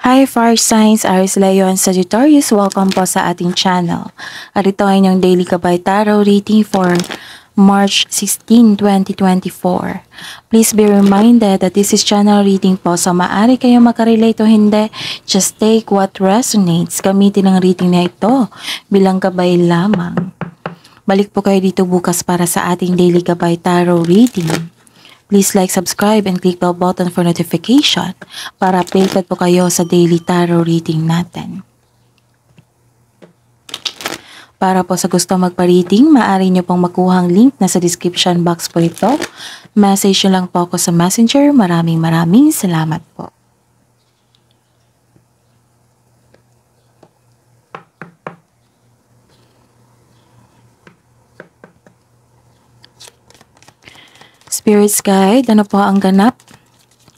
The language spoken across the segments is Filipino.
Hi Fire Signs, Aries, Leo, and Sagittarius. Welcome po sa ating channel. At ito ay inyong daily Gabay Tarot reading for March 16, 2024. Please be reminded that this is channel reading po, so maaari kayong makarelate o hindi. Just take what resonates. Gamitin ang reading na ito bilang gabay lamang. Balik po kayo dito bukas para sa ating daily Gabay Tarot reading. Please like, subscribe, and click bell button for notification para updated po kayo sa daily tarot reading natin. Para po sa gusto magpa-reading, maaari nyo pong makuha ang link na sa description box po ito. Message nyo lang po ako sa messenger. Maraming salamat po. Spirits Guide, ano po ang ganap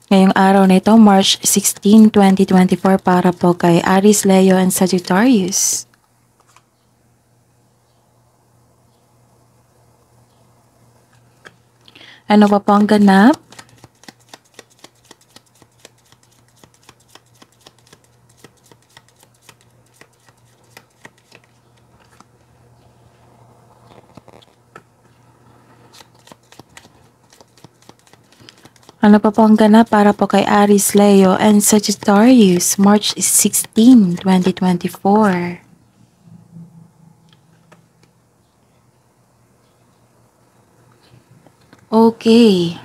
ngayong araw na ito, March 16, 2024 para po kay Aries, Leo, and Sagittarius. Ano pa po ang ganap? Ano pa po ang ganap para po kay Aries, Leo, and Sagittarius, March 16, 2024? Okay.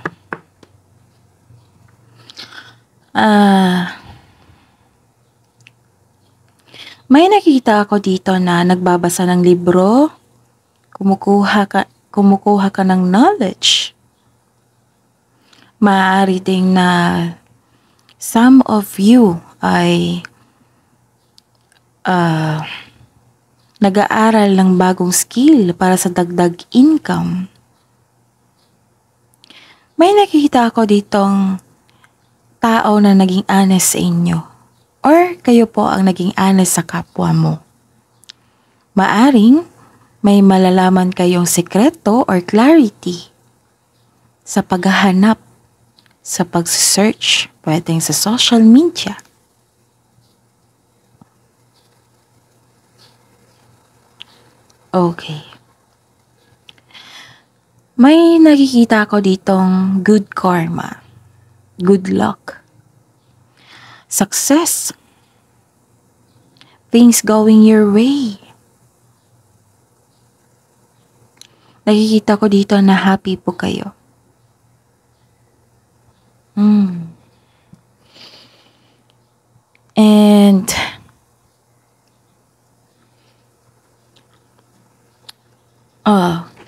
May nakita ako dito na nagbabasa ng libro, kumukuha ka ng knowledge. Maaari ding na some of you ay nag-aaral ng bagong skill para sa dagdag income. May nakikita ako ditong tao na naging honest sa inyo, or kayo po ang naging honest sa kapwa mo. Maaring may malalaman kayong sekreto or clarity sa paghahanap, sa pag-search, pwedeng sa social media. Okay. May nakikita ko ditong good karma, good luck, success, things going your way. Nakikita ko dito na happy po kayo. And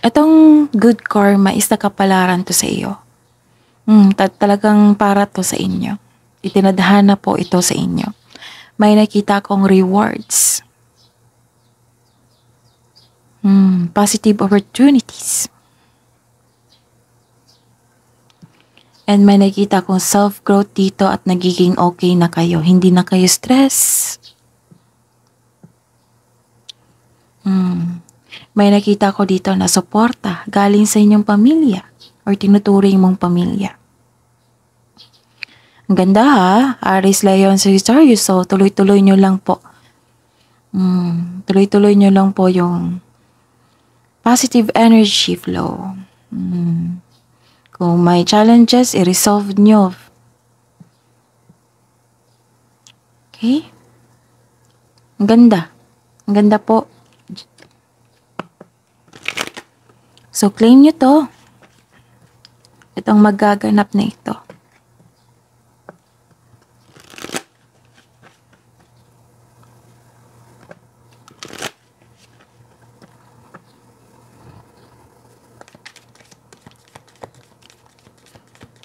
itong good karma is nakapalaran to sa iyo. Talagang para to sa inyo. Itinadhana po ito sa inyo. May nakita kong rewards. Positive opportunities. And may nakita kong self-growth dito at nagiging okay na kayo. Hindi na kayo stress. May nakita ko dito na suporta galing sa inyong pamilya or tinuturing mong pamilya. Ang ganda ha, Aries, Leo, and Sagittarius. So, tuloy-tuloy nyo lang po. Tuloy-tuloy nyo lang po yung positive energy flow. Kung may challenges, i-resolve nyo. Okay? Ang ganda. Ang ganda po. So, claim nyo to. Itong magaganap na ito.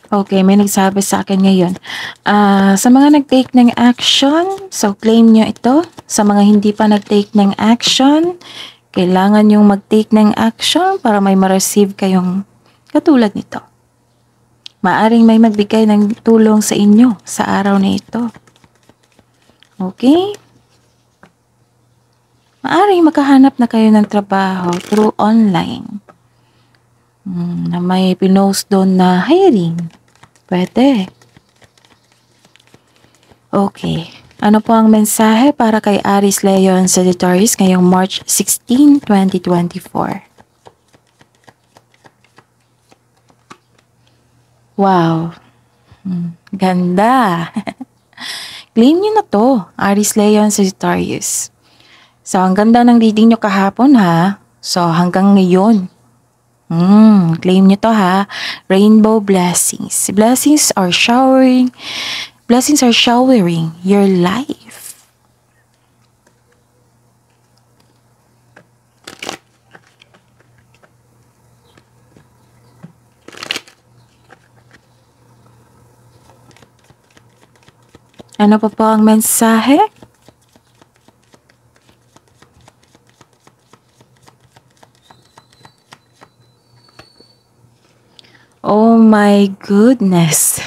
Okay, may nagsabi sa akin ngayon. Sa mga nag-take ng action, so claim nyo ito. Sa mga hindi pa nag-take ng action, kailangan yung mag-take ng action para may ma-receive kayong katulad nito. Maaring may magbigay ng tulong sa inyo sa araw na ito. Okay? Maaring makahanap na kayo ng trabaho through online. Na may pinost doon na hiring. Pwede. Okay. Ano po ang mensahe para kay Aries, Leo, and Sagittarius ngayong March 16, 2024? Wow! Ganda! Claim nyo na to, Aries, Leo, and Sagittarius. So, ang ganda ng reading nyo kahapon ha. So, hanggang ngayon. Claim nyo to ha. Rainbow blessings. Blessings are showering your life. Ano pa po ang mensahe? Oh my goodness.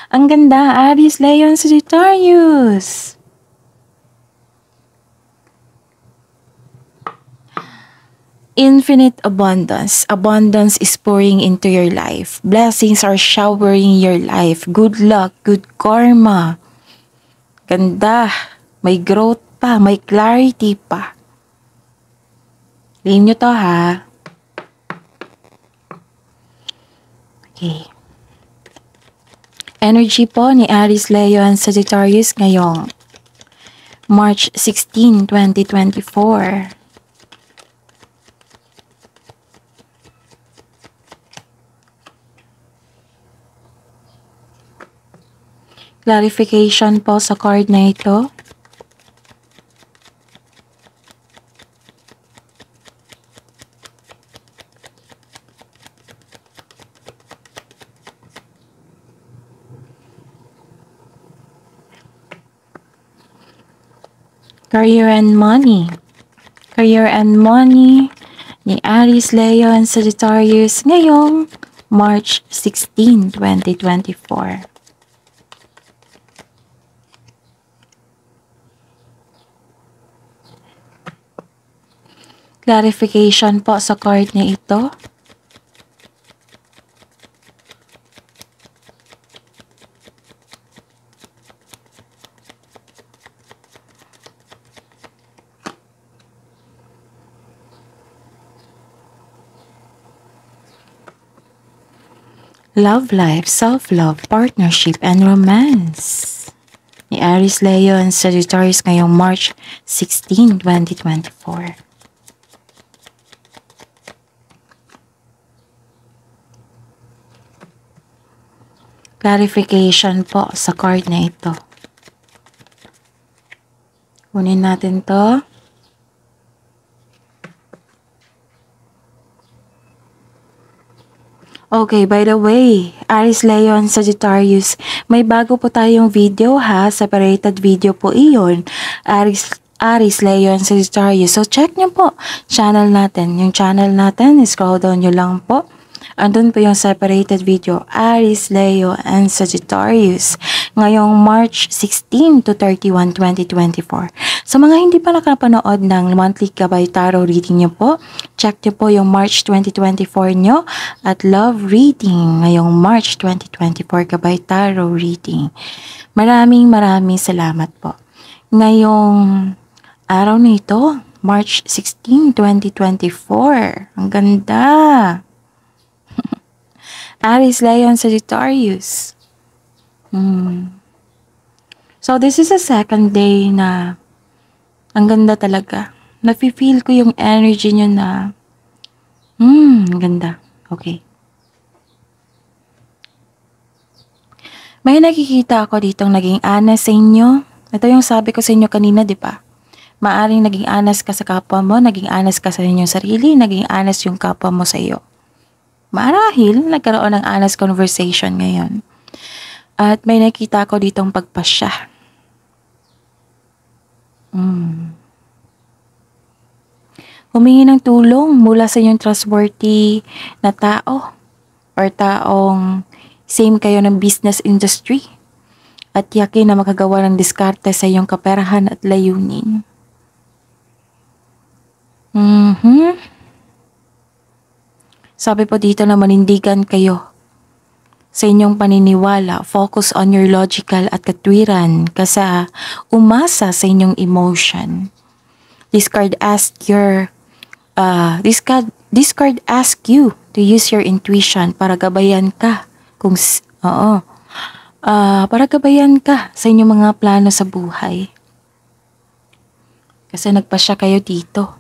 Ang ganda, Aries, Leo, and Sagittarius. Infinite abundance. Abundance is pouring into your life. Blessings are showering your life. Good luck, good karma. Ganda. May growth pa, may clarity pa. Claim nyo to ha. Okay. Energy po ni Aries, Leo, and Sagittarius ngayong March 16, 2024. Clarification po sa card na ito. Career and money. Career and money ni Aries, Leo, and Sagittarius ngayong March 16, 2024. Clarification po sa card na ito. Love life, self-love, partnership, and romance ni Aries, Leo, and Sagittarius ngayong March 16, 2024. Clarification po sa card na ito. Kunin natin to. Okay, by the way, Aries, Leo, and Sagittarius, may bago po tayong video ha. Separated video po iyon. Aries, Leo, and Sagittarius. So, check nyo po channel natin. Yung channel natin, scroll down nyo lang po. Andun po yung separated video, Aries, Leo, and Sagittarius. Ngayong March 16 to 31, 2024. Sa mga hindi pa nakapanood ng monthly Gabay Tarot reading nyo po, check nyo po yung March 2024 nyo at love reading ngayong March 2024 Gabay Tarot reading. Maraming salamat po. Ngayong araw na ito, March 16, 2024. Ang ganda! Aries, Leo, and Sagittarius. So, this is a second day na ang ganda talaga. Nafe-feel ko yung energy nyo na ang ganda. Okay. May nakikita ako ditong naging honest sa inyo. Ito yung sabi ko sa inyo kanina, di ba? Maaring naging honest ka sa kapwa mo, naging honest ka sa inyong sarili, naging honest yung kapwa mo sa iyo. Marahil, nagkaroon ng honest conversation ngayon. At may nakita ko ditong pagpasya. Humingi ng tulong mula sa inyong trustworthy na tao or taong same kayo ng business industry. At yakin na makagawa ng diskarte sa iyong kaperahan at layunin. Sabi po dito na manindigan kayo sa inyong paniniwala. Focus on your logical at katwiran kasa umasa sa inyong emotion. This card asks you to use your intuition para gabayan ka para gabayan ka sa inyong mga plano sa buhay. Kasi nagpasya kayo dito.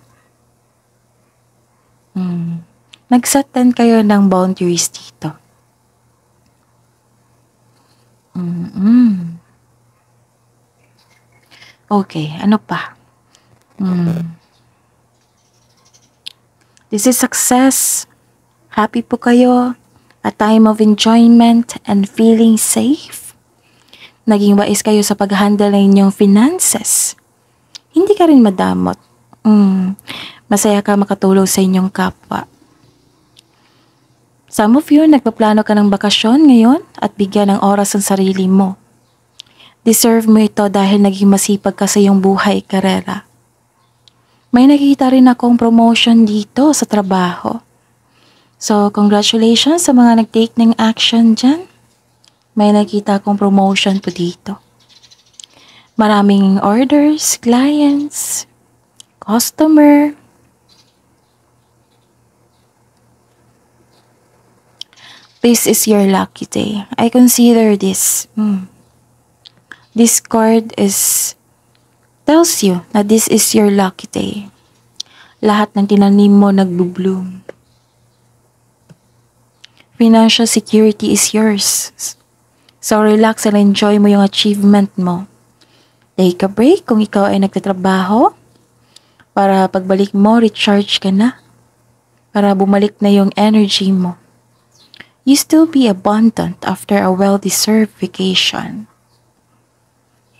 Nag-set din kayo ng boundaries dito. Okay, ano pa? This is success. Happy po kayo. A time of enjoyment and feeling safe. Naging wais kayo sa pag-handle ng inyong finances. Hindi ka rin madamot. Masaya ka makatulong sa inyong kapwa. Some of you, nagpaplano ka ng bakasyon ngayon at bigyan ng oras ang sarili mo. Deserve mo ito dahil naging masipag ka sa iyong buhay, karera. May nakikita rin akong promotion dito sa trabaho. So, congratulations sa mga nag-take ng action dyan. May nakita akong promotion po dito. Maraming orders, clients, customer. This is your lucky day. I consider this. This card tells you na this is your lucky day. Lahat ng tinanim mo nagbo-bloom. Financial security is yours. So relax and enjoy mo yung achievement mo. Take a break kung ikaw ay nagtatrabaho. Para pagbalik mo, recharge ka na. Para bumalik na yung energy mo. You still be abundant after a well-deserved vacation.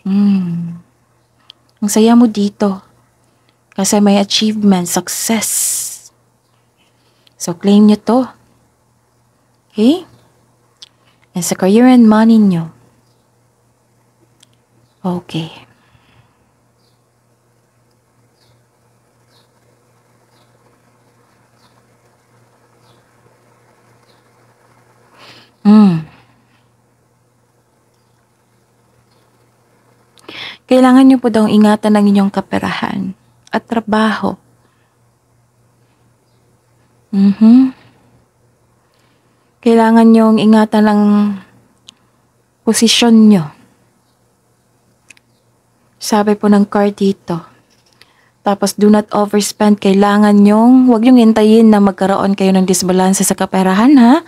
Ang saya mo dito. Kasi may achievement, success. So claim nyo to. Okay? And sa career and money nyo. Okay. Kailangan nyo po daw ingatan ng inyong kaperahan at trabaho. Kailangan nyong ingatan ng posisyon nyo. Sabi po ng card dito. Tapos do not overspend. Kailangan nyong, huwag nyong hintayin na magkaroon kayo ng disbalanse sa kaperahan, ha?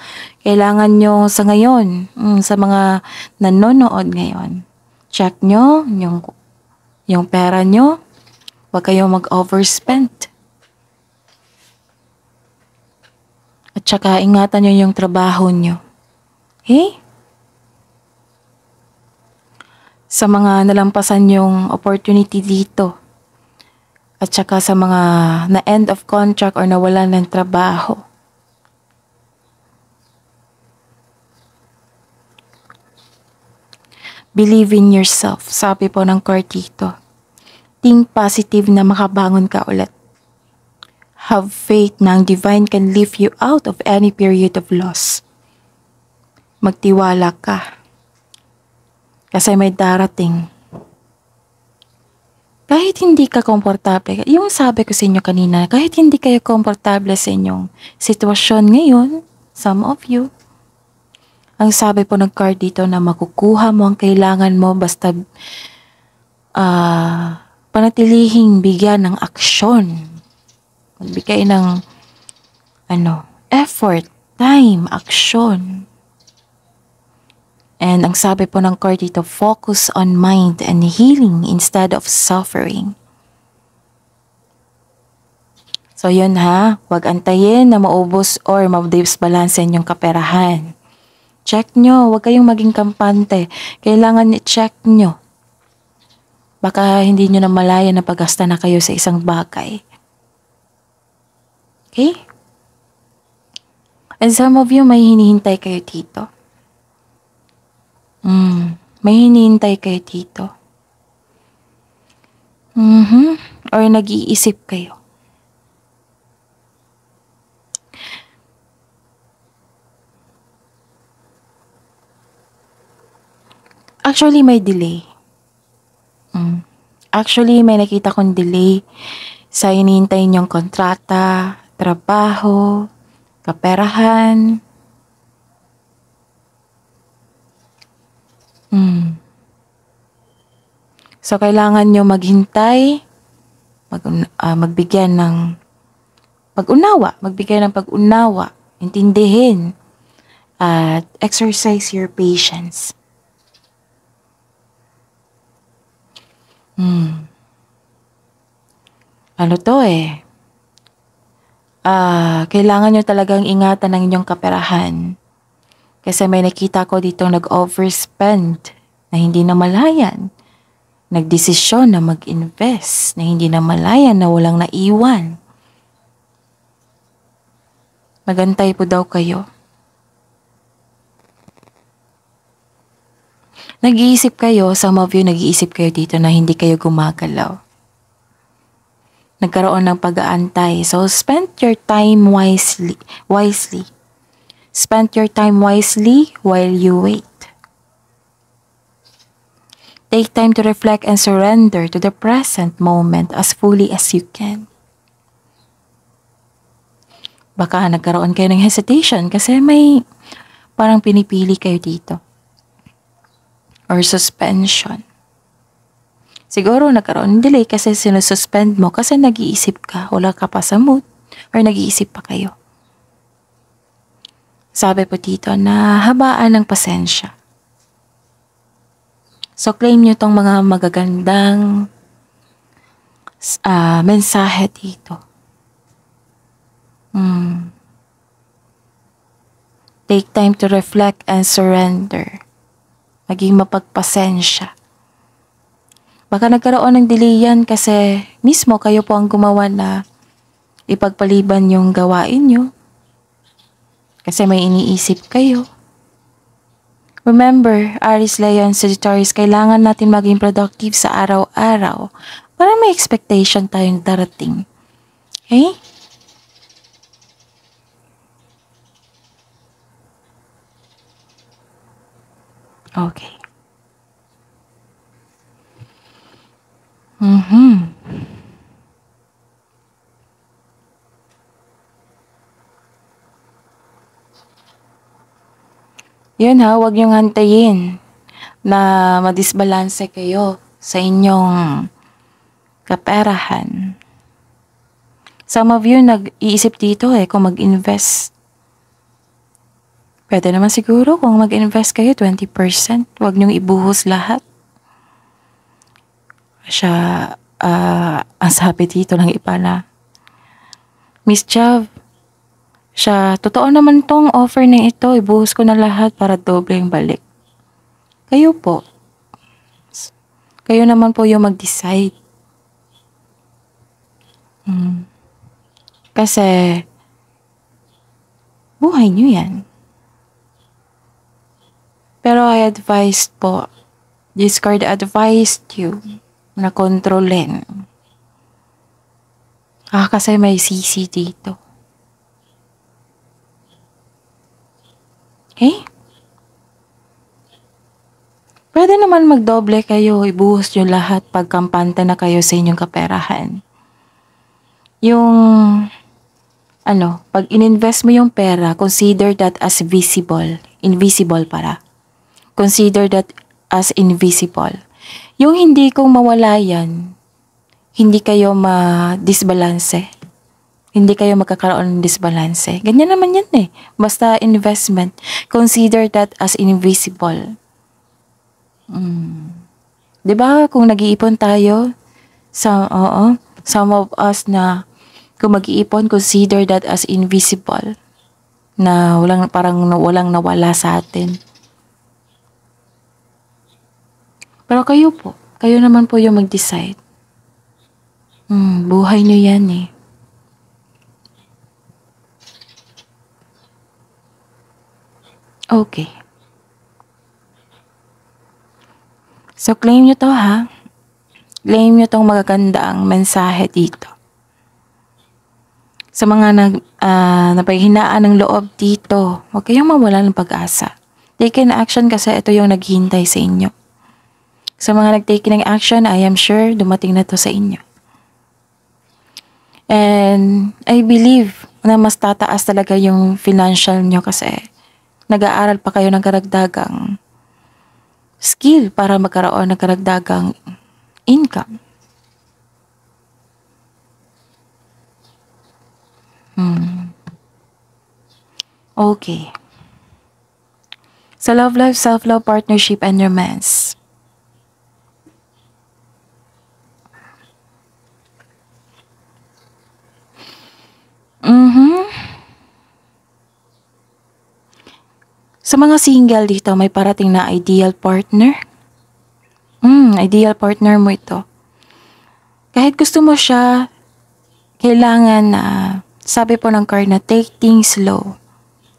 Kailangan nyo sa ngayon, sa mga nanonood ngayon. Check nyo yung pera nyo. Huwag kayo mag-overspend. At saka ingatan nyo yung trabaho nyo. Okay? Sa mga nalampasan yung opportunity dito. At saka sa mga na-end of contract or nawalan ng trabaho. Believe in yourself. Sabi po ng card dito. Think positive na makabangon ka ulit. Have faith na ang divine can lift you out of any period of loss. Magtiwala ka. Kasi may darating. Kahit hindi ka komportable, yung sabi ko sa inyo kanina, kahit hindi kayo komportable sa inyong sitwasyon ngayon, some of you, ang sabi po ng card dito na makukuha mo ang kailangan mo basta panatilihing bigyan ng aksyon. Magbigay ng effort, time, action. And ang sabi po ng card dito, focus on mind and healing instead of suffering. So yun ha, huwag antayin na maubos or ma-disbalance yung kaperahan. Check nyo, huwag kayong maging kampante. Kailangan i-check nyo. Baka hindi nyo na malaya na paggasta na kayo sa isang bagay. Okay? And some of you, may hinihintay kayo dito. May hinihintay kayo dito. Or nag-iisip kayo. Actually, may delay. Actually, may nakita kong delay sa hinihintay niyong kontrata, trabaho, kaperahan. So, kailangan nyo maghintay, magbigyan ng magbigay ng pag-unawa, intindihin, at exercise your patience. Ano to eh? Kailangan nyo talagang ingatan ang inyong kaperahan. Kasi may nakita ko dito nag-overspend na hindi na malayan. Nagdesisyon na mag-invest na hindi na malayan, na walang naiwan. Magantay po daw kayo. Nag-iisip kayo, some of you nag-iisip kayo dito na hindi kayo gumagalaw. Nagkaroon ng pag-aantay. So, spend your time wisely. Spend your time wisely while you wait. Take time to reflect and surrender to the present moment as fully as you can. Baka nagkaroon kayo ng hesitation kasi may parang pinipili kayo dito. Or suspension. Siguro nagkaroon ng delay kasi sinususpend mo kasi nag-iisip ka, wala ka pa sa mood, or nag-iisip pa kayo. Sabi po dito na habaan ng pasensya. So claim nyo tong mga magagandang mensahe dito. Take time to reflect and surrender. Maging mapagpasensya. Baka nagkaroon ng delay yan kasi mismo kayo po ang gumawa na ipagpaliban yung gawain nyo. Kasi may iniisip kayo. Remember, Aries, Leo, and Sagittarius, kailangan natin maging productive sa araw-araw para may expectation tayong darating. Okay? Okay. Yun ha, huwag niyong hantayin na madisbalanse kayo sa inyong kaperahan. Some of you nag-iisip dito kung mag-invest. Pwede naman siguro kung mag-invest kayo 20%, huwag niyong ibuhos lahat. Ang sabi dito ng iba na, Miss Jav, totoo naman tong offer na ito, ibuhos ko na lahat para doble yung balik. Kayo po. Kayo naman po yung mag-decide. Kasi, buhay nyo yan. Pero I advised po, this card advised you na kontrolin. Kasi may CC dito. Okay? Pwede naman magdoble kayo, ibuhos nyo lahat pagkampante na kayo sa inyong kaperahan. Yung, pag ininvest mo yung pera, consider that as visible. Invisible para. Consider that as invisible. Yung hindi kung mawala yan, hindi kayo ma-disbalanse. Hindi kayo magkakaroon ng disbalanse. Ganyan naman yan eh. Basta investment. Consider that as invisible. Diba kung nag-iipon tayo, some of us na kung mag-iipon, consider that as invisible. Na parang walang nawala sa atin. Pero kayo po, kayo naman po yung mag-decide. Buhay nyo yan eh. Okay. So, claim nyo to ha. Claim nyo tong magagandang mensahe dito. Sa mga napaghinaan ng loob dito, huwag kayong mawala ng pag-asa. Take an action kasi ito yung naghihintay sa inyo. Sa mga nag-take ng action, I am sure dumating na to sa inyo. And I believe na mas tataas talaga yung financial nyo kasi nag-aaral pa kayo ng karagdagang skill para magkaroon ng karagdagang income. Okay. Sa love life, self-love, partnership, and romance. Sa mga single dito, may parating na ideal partner. Ideal partner mo ito. Kahit gusto mo siya, kailangan na, sabi po ng card na take things slow.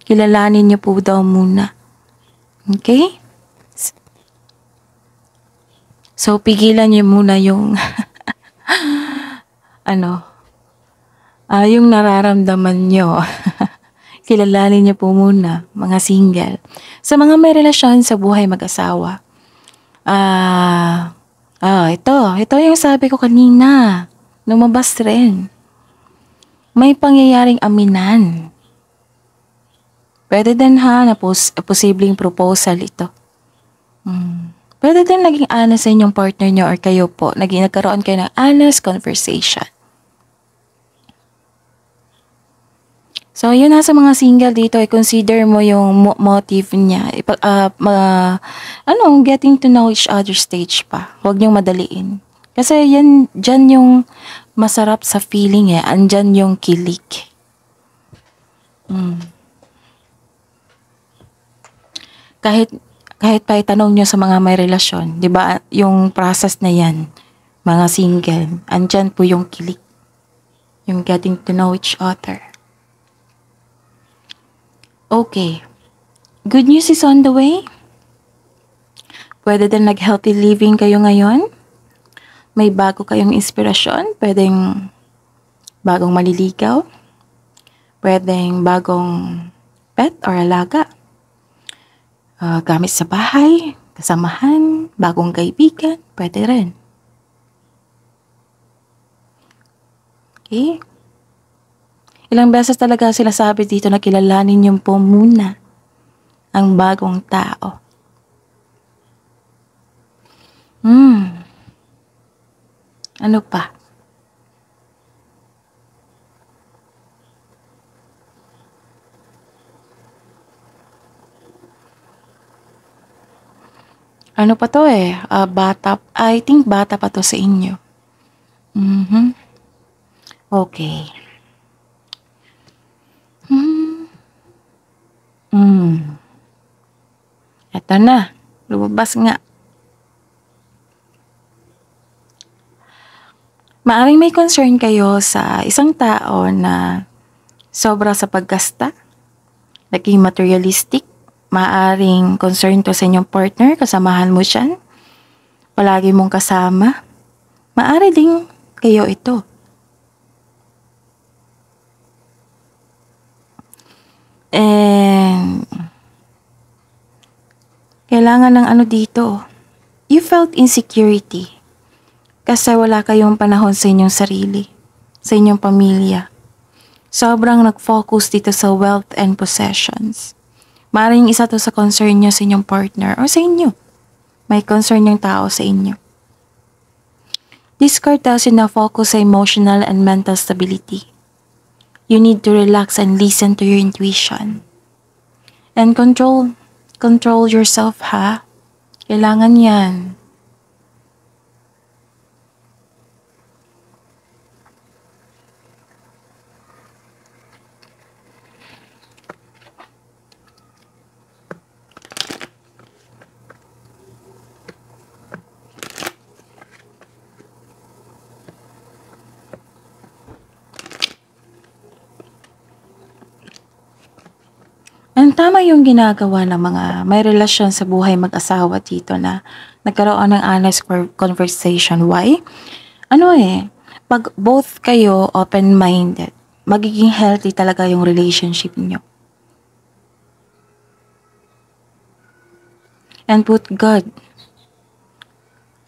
Kilalanin niyo po daw muna. Okay? So, pigilan niyo muna yung, yung nararamdaman niyo. Kilalanin niyo po muna, mga single. Sa mga may relasyon sa buhay mag-asawa. Ito yung sabi ko kanina. Lumabas rin. May pangyayaring aminan. Pwede din na posibleng proposal ito. Pwede din naging honest sa inyong partner nyo or kayo po. Nagkaroon kayo ng honest conversation. So, yun sa mga single dito, i-consider mo yung motive niya. Getting to know each other stage pa. Huwag niyong madaliin. Kasi dyan yung masarap sa feeling andyan yung kilig. Kahit pa itanong nyo sa mga may relasyon, di ba, yung process na yan, mga single, andyan po yung kilig. Yung getting to know each other. Okay. Good news is on the way. Pwede din nag-healthy living kayo ngayon. May bago kayong inspirasyon. Pwedeng bagong maliligaw. Pwedeng bagong pet or alaga. Gamit sa bahay, kasamahan, bagong kaibigan. Pwede rin. Okay. Ilang beses talaga sila sabi dito na kilalanin niyo po muna ang bagong tao. Ano pa? Ano pa to I think bata pa to sa inyo. Okay. Eto na. Lumabas nga. Maaring may concern kayo sa isang tao na sobra sa paggasta, naging materialistic. Maaring concern to sa inyong partner, kasamahan mo siyan. Palagi mong kasama. Maari ding kayo ito. And kailangan ng dito. You felt insecurity kasi wala kayong panahon sa inyong sarili, sa inyong pamilya. Sobrang nag-focus dito sa wealth and possessions. Maring isa to sa concern nyo sa inyong partner o sa inyo. May concern yung tao sa inyo. This card tells you na focus sa emotional and mental stability. You need to relax and listen to your intuition. And control yourself, ha? Kailangan yan. Ang tama yung ginagawa ng mga may relasyon sa buhay mag-asawa dito na nagkaroon ng honest conversation. Why? Pag both kayo open-minded, magiging healthy talaga yung relationship niyo. And put God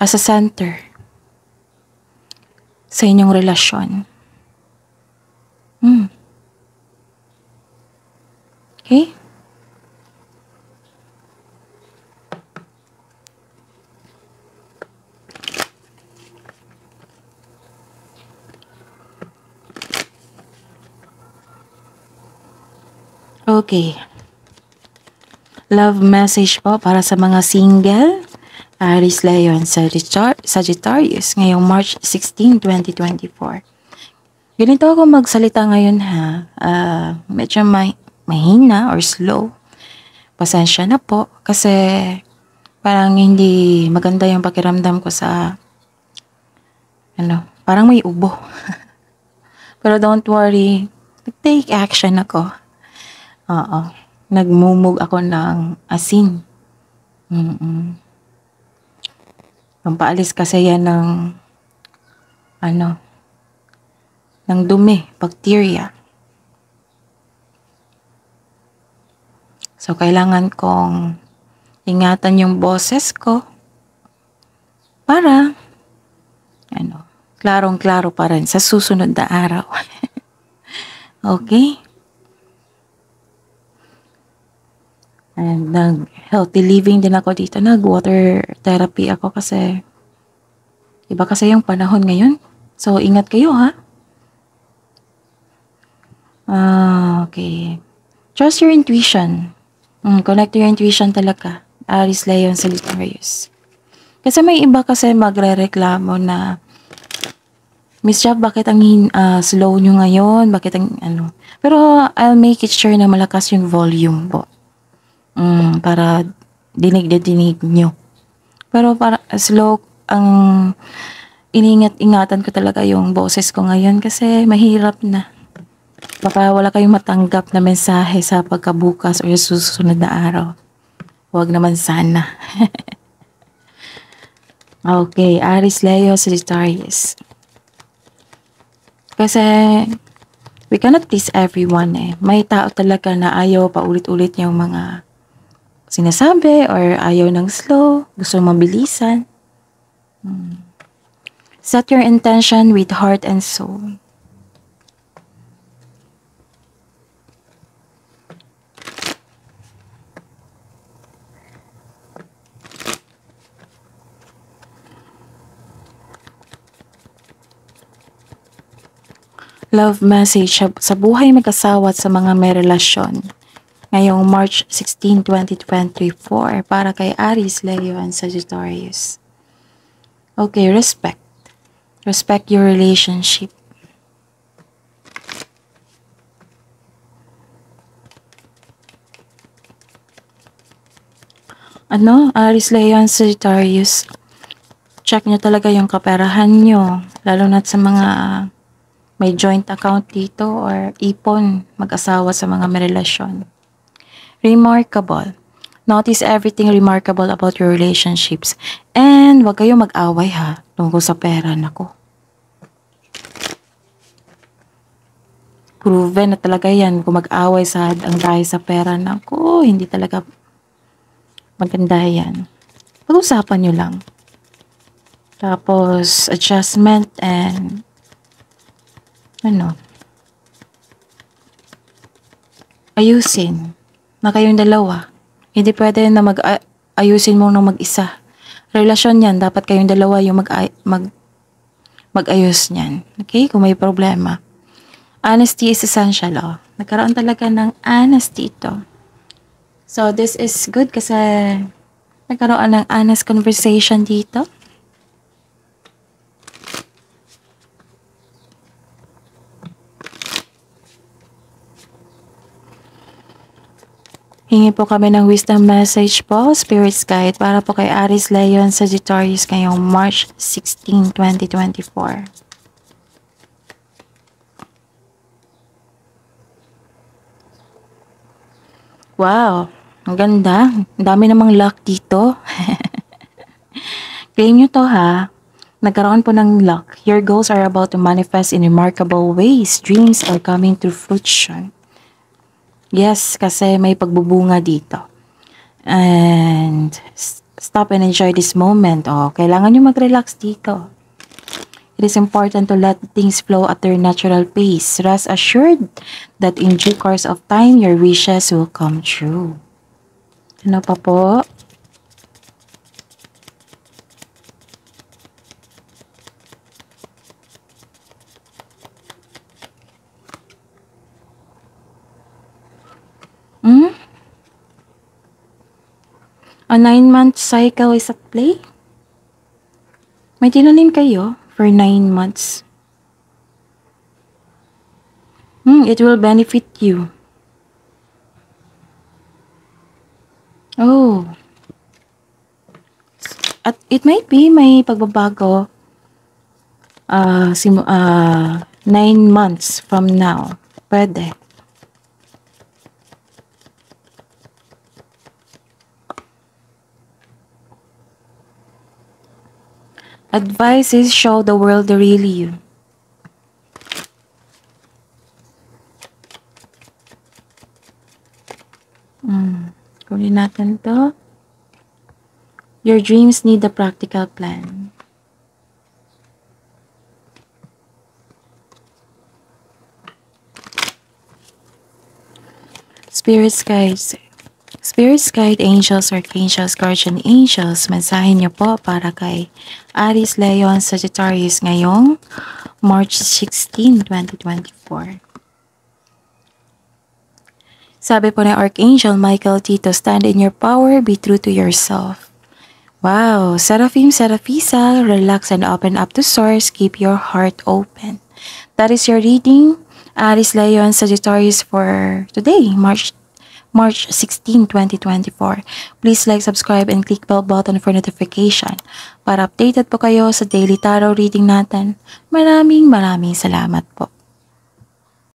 as a center sa inyong relasyon. Okay? Okay. Love message po para sa mga single. Aries, Leo, and Sagittarius ngayong March 16, 2024. Ganito ako magsalita ngayon ha. Medyo mahina or slow. Pasensya na po kasi parang hindi maganda yung pakiramdam ko sa parang may ubo. Pero don't worry, take action ako. Nagmumog ako ng asin. Pampaalis kasi yan ng ng dumi, bacteria. So, kailangan kong ingatan yung boses ko para klarong-klaro pa rin sa susunod na araw. Okay? And nag-healthy living din ako dito. Nag-water therapy ako kasi iba kasi yung panahon ngayon. So, ingat kayo ha. Okay. Trust your intuition. Connect to your intuition talaga. Aries, Leo, Sagittarius. Kasi may iba kasi magre-reklamo na Miss Jav, bakit ang slow nyo ngayon? Bakit ang Pero I'll make it sure na malakas yung volume po. Para dinig na dinig nyo. Pero para slow, ang iningat-ingatan ko talaga yung boses ko ngayon kasi mahirap na. Baka wala kayong matanggap na mensahe sa pagkabukas o yung susunod na araw. Huwag naman sana. Okay, Aries, Leo, Sagittarius. Kasi we cannot please everyone eh. May tao talaga na ayaw paulit-ulit yung mga sinasabi or ayaw ng slow, gusto mabilisan. Set your intention with heart and soul. Love message sa buhay mag-asawa at sa mga may relasyon. Ngayong March 16, 2024 para kay Aries, Leo, and Sagittarius. Okay, respect. Respect your relationship. Aries, Leo, and Sagittarius. Check nyo talaga yung kaperahan nyo. Lalo na sa mga may joint account dito or ipon mag-asawa sa mga may relasyon. Remarkable. Notice everything remarkable about your relationships. And wag kayong mag-away ha, tungkol sa pera. Nako. Proven na talaga yan. Kung mag-away ang dahil sa pera, nako, hindi talaga maganda yan. Pag-usapan nyo lang. Tapos, adjustment and ayusin na kayong dalawa. Hindi pwede na ayusin mo nang mag-isa. Relasyon yan, dapat kayong dalawa yung mag-ayos niyan. Okay? Kung may problema. Honesty is essential. Nagkaroon talaga ng honesty ito. So, this is good kasi nagkaroon ng honest conversation dito. Hingi po kami ng wisdom message po, Spirit's Guide, para po kay Aries, Leo, and Sagittarius ngayong March 16, 2024. Wow, ang ganda. Ang dami namang luck dito. Claim nyo to ha. Nagkaroon po ng luck. Your goals are about to manifest in remarkable ways. Dreams are coming to fruition. Yes, kasi may pagbubunga dito. And Stop and enjoy this moment. Kailangan nyo mag-relax dito. It is important to let things flow at their natural pace. Rest assured that in due course of time, your wishes will come true. Ano pa po? A 9-month cycle is at play? May tinanim kayo for 9 months. It will benefit you. Oh. At it might be may pagbabago 9 months from now. Pwede. Advice is show the world the real you. Kunin natin to. Your dreams need a practical plan. Spirits guide angels, archangels, guardian angels, mensahe niyo po para kay Aries, Leon, Sagittarius ngayong March 16, 2024. Sabi po ni Archangel Michael Tito, stand in your power, be true to yourself. Wow, Seraphim, Seraphisa, relax and open up to source, keep your heart open. That is your reading, Aries, Leon, Sagittarius for today, March 16, 2024. Please like, subscribe, and click bell button for notification para updated po kayo sa daily tarot reading natin. Maraming salamat po.